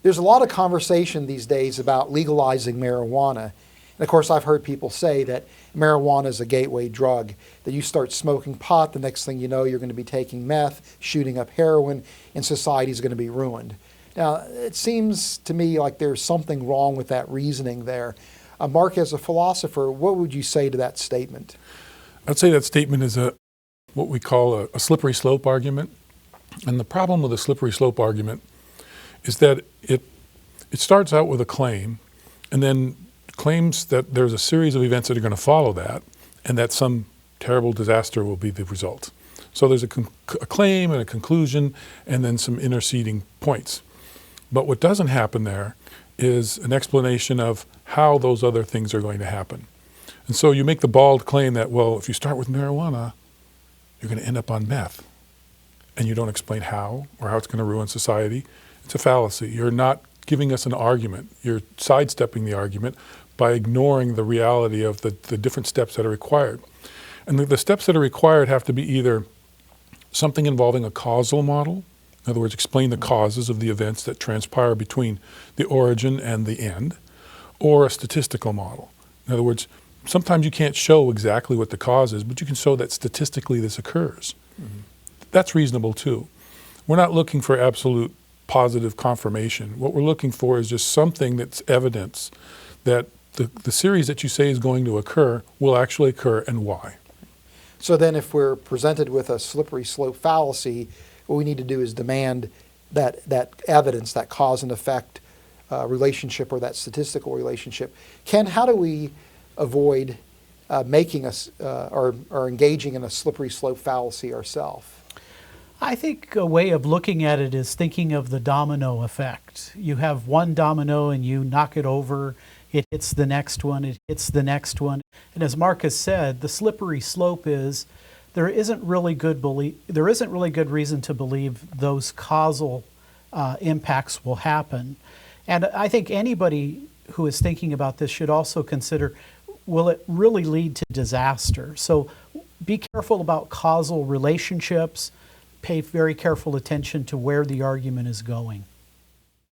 There's a lot of conversation these days about legalizing marijuana. And of course, I've heard people say that marijuana is a gateway drug, that you start smoking pot, the next thing you know, you're going to be taking meth, shooting up heroin, and society is going to be ruined. Now, it seems to me like there's something wrong with that reasoning there. Mark, as a philosopher, what would you say to that statement? I'd say that statement is what we call a slippery slope argument. And the problem with a slippery slope argument is that it starts out with a claim and then claims that there's a series of events that are going to follow that and that some terrible disaster will be the result. So there's a claim and a conclusion and then some interceding points. But what doesn't happen there is an explanation of how those other things are going to happen. And so you make the bald claim that, well, if you start with marijuana, you're going to end up on meth. And you don't explain how or how it's going to ruin society. It's a fallacy. You're not giving us an argument. You're sidestepping the argument by ignoring the reality of the different steps that are required. And the steps that are required have to be either something involving a causal model, in other words, explain the causes of the events that transpire between the origin and the end, or a statistical model. In other words, sometimes you can't show exactly what the cause is, but you can show that statistically this occurs. Mm-hmm. That's reasonable too. We're not looking for absolute positive confirmation. What we're looking for is just something that's evidence that the series that you say is going to occur will actually occur and why. So then if we're presented with a slippery slope fallacy, what we need to do is demand that evidence, that cause and effect relationship or that statistical relationship. Ken, how do we avoid making us or engaging in a slippery slope fallacy ourselves? I think a way of looking at it is thinking of the domino effect. You have one domino and you knock it over, it hits the next one, it hits the next one. And as Mark has said, the slippery slope is there isn't really good reason to believe those causal impacts will happen. And I think anybody who is thinking about this should also consider, will it really lead to disaster? So be careful about causal relationships. Pay very careful attention to where the argument is going.